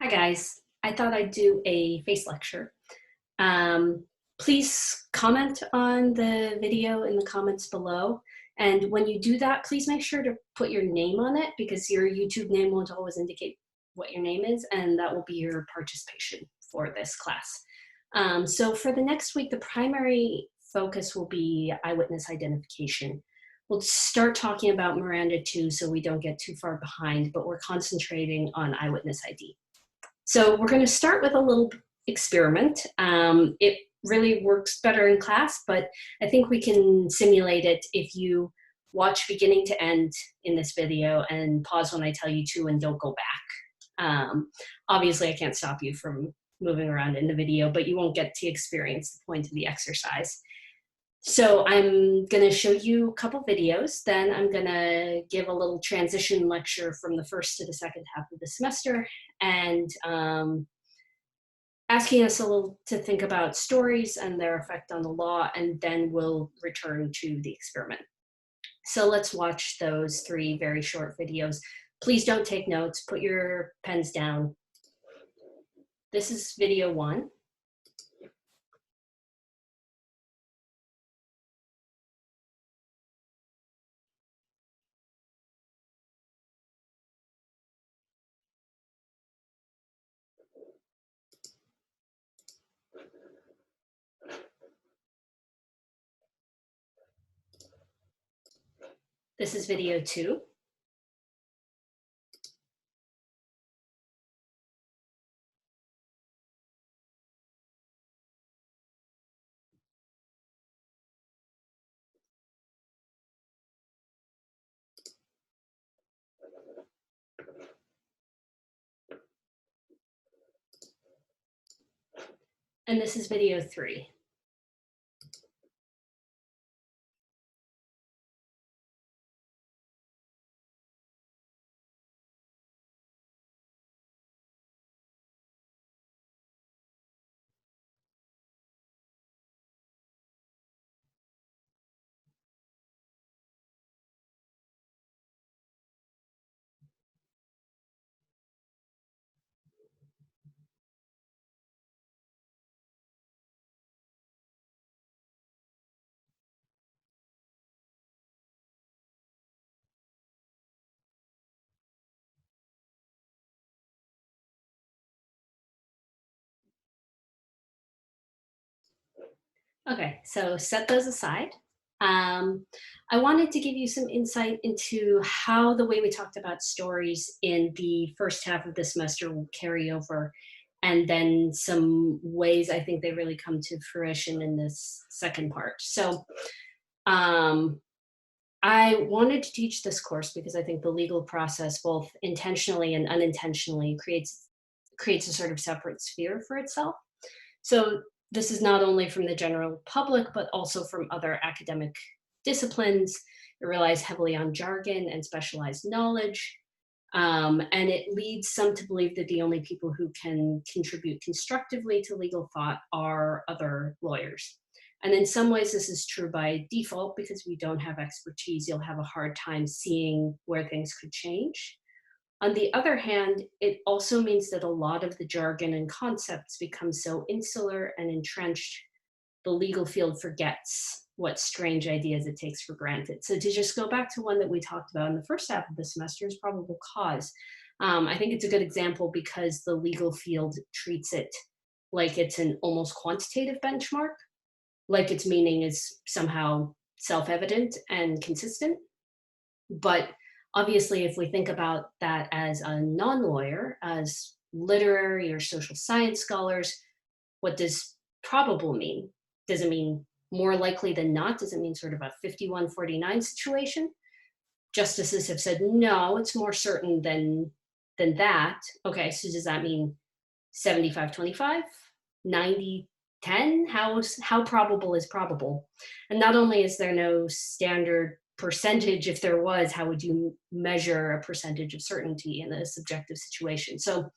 Hi guys, I thought I'd do a face lecture. Please comment on the video in the comments below. And when you do that, please make sure to put your name on it because your YouTube name won't always indicate what your name is, and that will be your participation for this class. So for the next week, the primary focus will be eyewitness identification. We'll start talking about Miranda too, so we don't get too far behind, but we're concentrating on eyewitness ID. So we're going to start with a little experiment. It really works better in class, but I think we can simulate it if you watch beginning to end in this video and pause when I tell you to and don't go back. Obviously, I can't stop you from moving around in the video, but you won't get to experience the point of the exercise. So I'm going to show you a couple videos, then I'm going to give a little transition lecture from the first to the second half of the semester, and asking us a little to think about stories and their effect on the law, and then we'll return to the experiment. So let's watch those three very short videos. Please don't take notes, put your pens down. This is video 1. This is video 2. And this is video 3. Okay, so set those aside. I wanted to give you some insight into how the way we talked about stories in the first half of the semester will carry over, and then some ways I think they really come to fruition in this second part. So I wanted to teach this course because I think the legal process, both intentionally and unintentionally, creates a sort of separate sphere for itself. So this is not only from the general public, but also from other academic disciplines. It relies heavily on jargon and specialized knowledge. And it leads some to believe that the only people who can contribute constructively to legal thought are other lawyers. And in some ways, this is true by default because we don't have expertise. You'll have a hard time seeing where things could change. On the other hand, it also means that a lot of the jargon and concepts become so insular and entrenched, the legal field forgets what strange ideas it takes for granted. So to just go back to one that we talked about in the first half of the semester is probable cause. I think it's a good example because the legal field treats it like it's an almost quantitative benchmark, like its meaning is somehow self-evident and consistent. But obviously, if we think about that as a non-lawyer, as literary or social science scholars, what does probable mean? Does it mean more likely than not? Does it mean sort of a 51-49 situation? Justices have said, no, it's more certain than that. Okay, so does that mean 75-25, 90-10? How probable is probable? And not only is there no standard percentage, if there was, how would you measure a percentage of certainty in a subjective situation? So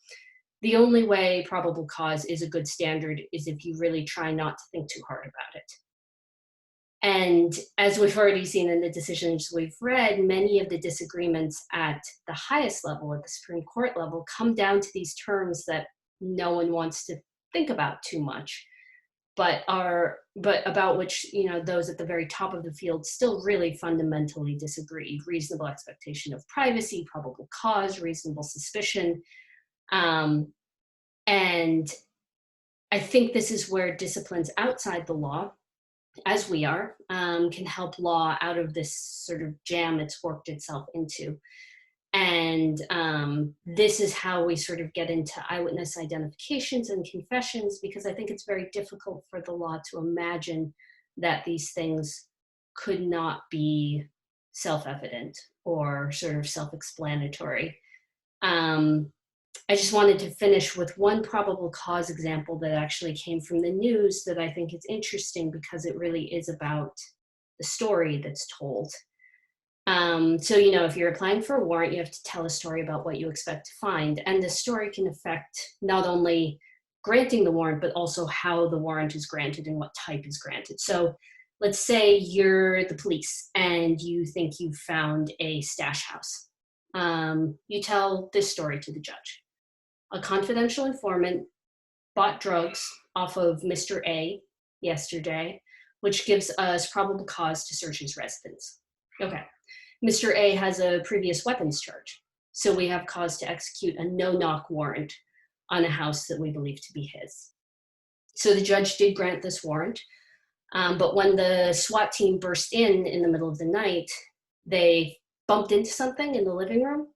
the only way probable cause is a good standard is if you really try not to think too hard about it. And as we've already seen in the decisions we've read, many of the disagreements at the highest level, at the Supreme Court level, come down to these terms that no one wants to think about too much, but about which, you know, those at the very top of the field still really fundamentally disagree. Reasonable expectation of privacy, probable cause, reasonable suspicion. And I think this is where disciplines outside the law, as we are, can help law out of this sort of jam it's worked itself into. And this is how we sort of get into eyewitness identifications and confessions, because I think it's very difficult for the law to imagine that these things could not be self-evident or sort of self-explanatory. I just wanted to finish with one probable cause example that actually came from the news that I think is interesting because it really is about the story that's told. So, you know, if you're applying for a warrant, you have to tell a story about what you expect to find. And the story can affect not only granting the warrant, but also how the warrant is granted and what type is granted. So let's say you're the police and you think you've found a stash house. You tell this story to the judge. A confidential informant bought drugs off of Mr. A yesterday, which gives us probable cause to search his residence. Okay. Mr. A has a previous weapons charge, so we have cause to execute a no-knock warrant on a house that we believe to be his. So the judge did grant this warrant, but when the SWAT team burst in the middle of the night, they bumped into something in the living room,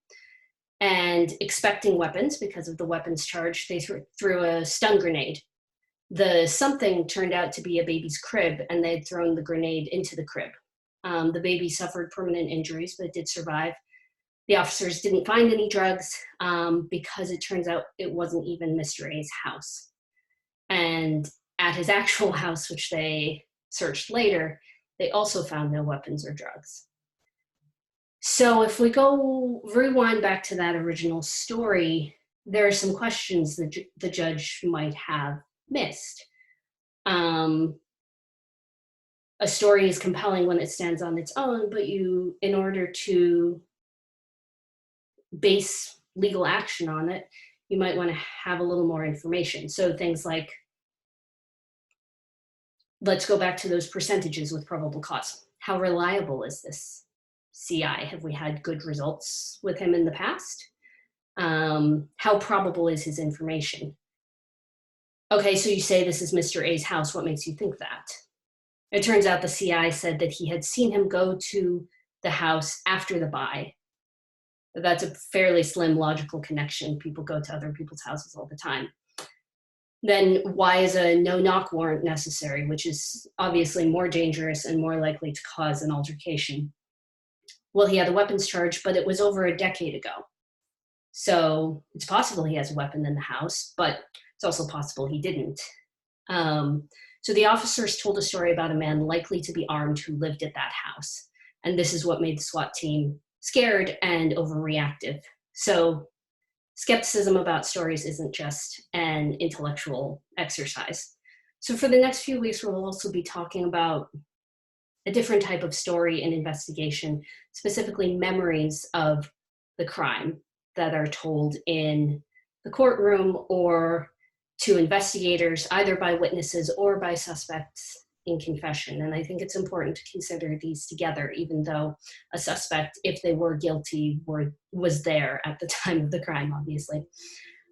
and expecting weapons because of the weapons charge, they threw a stun grenade. The something turned out to be a baby's crib, and they'd thrown the grenade into the crib. The baby suffered permanent injuries, but it did survive. The officers didn't find any drugs because it turns out it wasn't even Mr. A's house. And at his actual house, which they searched later, they also found no weapons or drugs. So if we go rewind back to that original story, there are some questions that the judge might have missed. A story is compelling when it stands on its own, but in order to base legal action on it, you might want to have a little more information. So things like, let's go back to those percentages with probable cause. How reliable is this CI? Have we had good results with him in the past? How probable is his information? Okay, so you say this is Mr. A's house. What makes you think that? It turns out the CI said that he had seen him go to the house after the buy. That's a fairly slim logical connection. People go to other people's houses all the time. Then why is a no-knock warrant necessary, which is obviously more dangerous and more likely to cause an altercation? Well, he had a weapons charge, but it was over a decade ago. So it's possible he has a weapon in the house, but it's also possible he didn't. So the officers told a story about a man likely to be armed who lived at that house. And this is what made the SWAT team scared and overreactive. So skepticism about stories isn't just an intellectual exercise. So for the next few weeks, we'll also be talking about a different type of story and investigation, specifically memories of the crime that are told in the courtroom or to investigators, either by witnesses or by suspects in confession. And I think it's important to consider these together, even though a suspect, if they were guilty, was there at the time of the crime, obviously.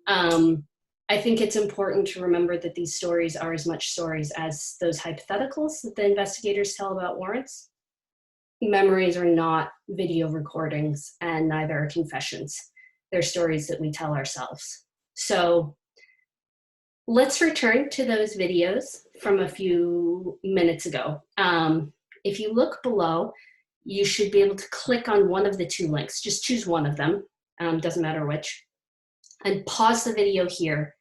I think it's important to remember that these stories are as much stories as those hypotheticals that the investigators tell about warrants. Memories are not video recordings, and neither are confessions. They're stories that we tell ourselves. So let's return to those videos from a few minutes ago. If you look below, you should be able to click on one of the two links. Just choose one of them, doesn't matter which, and pause the video here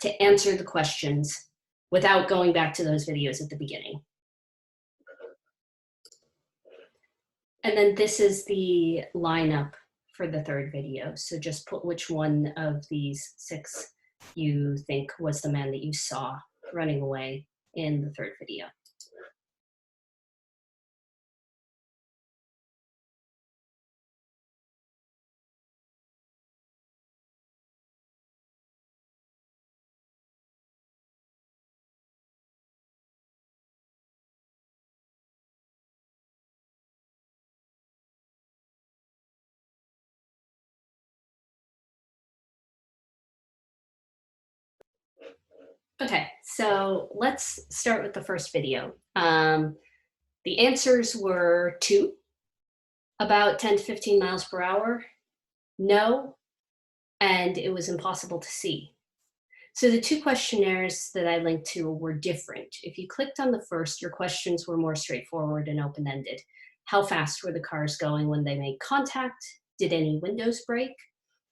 to answer the questions without going back to those videos at the beginning. And then this is the lineup for the third video. So just put which one of these 6 you think was the man that you saw running away in the third video. Okay, so let's start with the first video. The answers were 2, about 10 to 15 miles per hour, no, and it was impossible to see. So the 2 questionnaires that I linked to were different. If you clicked on the first, your questions were more straightforward and open-ended. How fast were the cars going when they made contact? Did any windows break?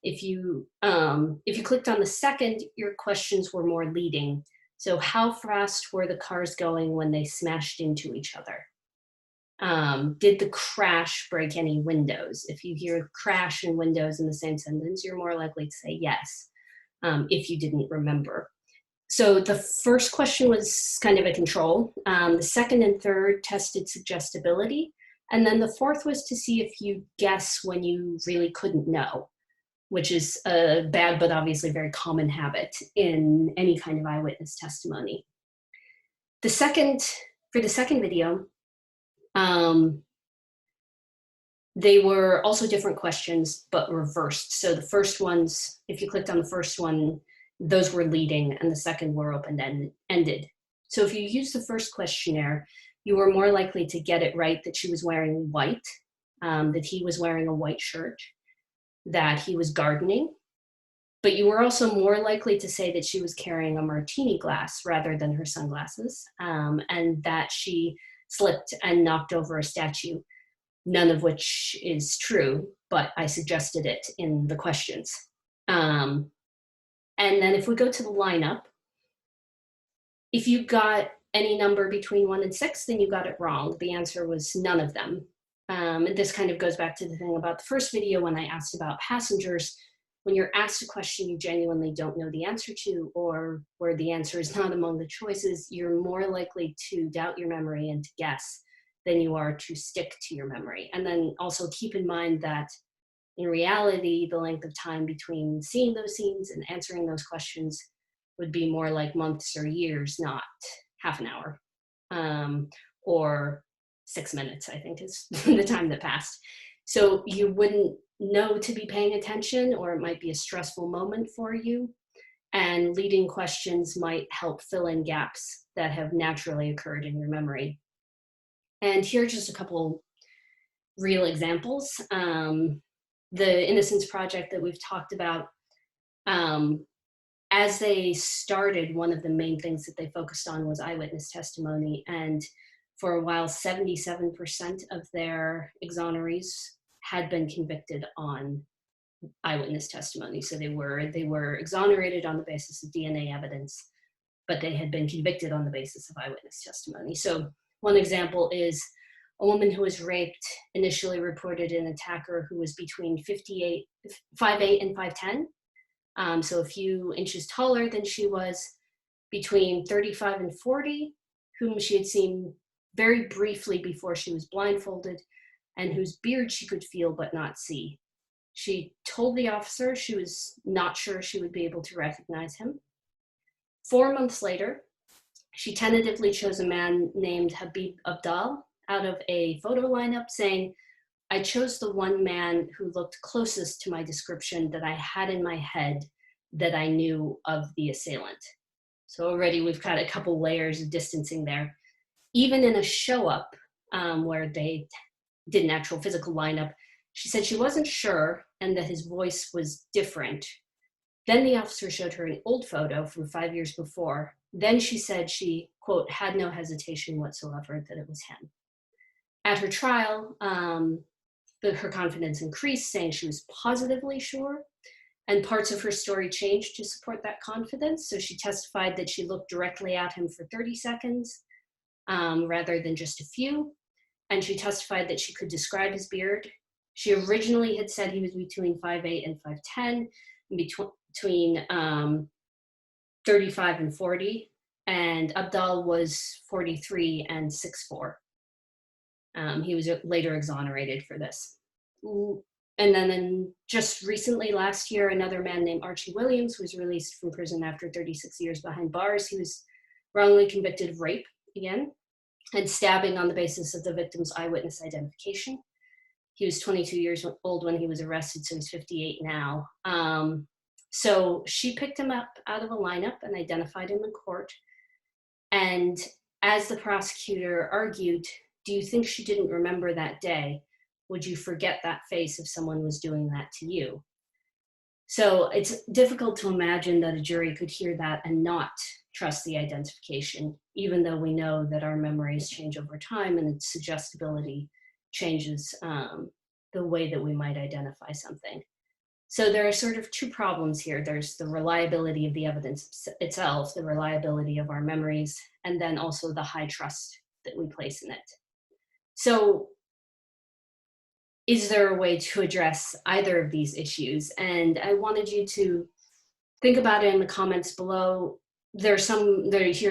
If you clicked on the second, your questions were more leading. So how fast were the cars going when they smashed into each other? Did the crash break any windows? If you hear crash and windows in the same sentence, you're more likely to say yes, if you didn't remember. So the first question was kind of a control. The second and third tested suggestibility. And then the fourth was to see if you guess when you really couldn't know, which is a bad but obviously very common habit in any kind of eyewitness testimony. For the second video, they were also different questions, but reversed. So the first ones, if you clicked on the first one, those were leading, and the second were open-ended. So if you use the first questionnaire, you were more likely to get it right that she was wearing white, that he was wearing a white shirt, that he was gardening, but you were also more likely to say that she was carrying a martini glass rather than her sunglasses, and that she slipped and knocked over a statue, none of which is true, but I suggested it in the questions. And then if we go to the lineup, if you got any number between 1 and 6, then you got it wrong. The answer was none of them. And this kind of goes back to the thing about the first video when I asked about passengers. When you're asked a question you genuinely don't know the answer to, or where the answer is not among the choices, you're more likely to doubt your memory and to guess than you are to stick to your memory. And then also keep in mind that in reality, the length of time between seeing those scenes and answering those questions would be more like months or years, not half an hour, or 6 minutes, I think is the time that passed. So you wouldn't know to be paying attention, or it might be a stressful moment for you. And leading questions might help fill in gaps that have naturally occurred in your memory. And here are just a couple real examples. The Innocence Project that we've talked about, as they started, one of the main things that they focused on was eyewitness testimony. And for a while, 77% of their exonerees had been convicted on eyewitness testimony. So they were exonerated on the basis of DNA evidence, but they had been convicted on the basis of eyewitness testimony. So one example is a woman who was raped initially reported an attacker who was between 5'8" and 5'10", so a few inches taller than she was, between 35 and 40, whom she had seen very briefly before she was blindfolded, and whose beard she could feel but not see. She told the officer she was not sure she would be able to recognize him. 4 months later, she tentatively chose a man named Habib Abdal out of a photo lineup, saying, "I chose the one man who looked closest to my description that I had in my head that I knew of the assailant." So already we've got a couple layers of distancing there. Even in a show up where they did an actual physical lineup, she said she wasn't sure and that his voice was different. Then the officer showed her an old photo from 5 years before. Then she said she, quote, had no hesitation whatsoever that it was him. At her trial, her confidence increased, saying she was positively sure, and parts of her story changed to support that confidence. So she testified that she looked directly at him for 30 seconds rather than just a few, and she testified that she could describe his beard. She originally had said he was between 5'8" and 5'10", between 35 and 40, and Abdal was 43 and 6'4". He was later exonerated for this. And then just recently, last year, another man named Archie Williams was released from prison after 36 years behind bars. He was wrongly convicted of rape again and stabbing on the basis of the victim's eyewitness identification. He was 22 years old when he was arrested, so he's 58 now. So she picked him up out of a lineup and identified him in court. And as the prosecutor argued, do you think she didn't remember that day? Would you forget that face if someone was doing that to you? So it's difficult to imagine that a jury could hear that and not trust the identification, even though we know that our memories change over time and its suggestibility changes the way that we might identify something. So there are sort of two problems here. There's the reliability of the evidence itself, the reliability of our memories, and then also the high trust that we place in it. So is there a way to address either of these issues? And I wanted you to think about it in the comments below. Here are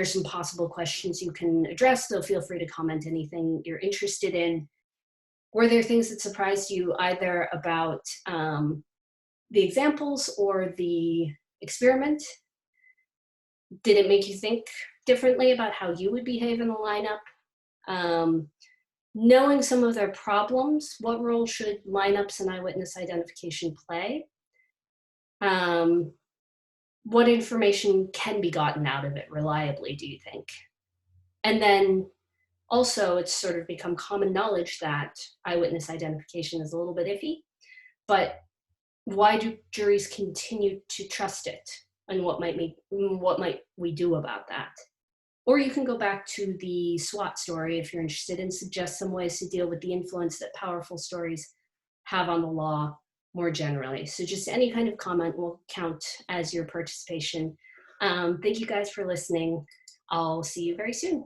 some possible questions you can address, so feel free to comment anything you're interested in. Were there things that surprised you either about the examples or the experiment? Did it make you think differently about how you would behave in the lineup? Knowing some of their problems, what role should lineups and eyewitness identification play? What information can be gotten out of it reliably, do you think? And then also, it's sort of become common knowledge that eyewitness identification is a little bit iffy, but why do juries continue to trust it? And what might we do about that? Or you can go back to the SWAT story if you're interested and suggest some ways to deal with the influence that powerful stories have on the law more generally. So just any kind of comment will count as your participation. Thank you guys for listening. I'll see you very soon.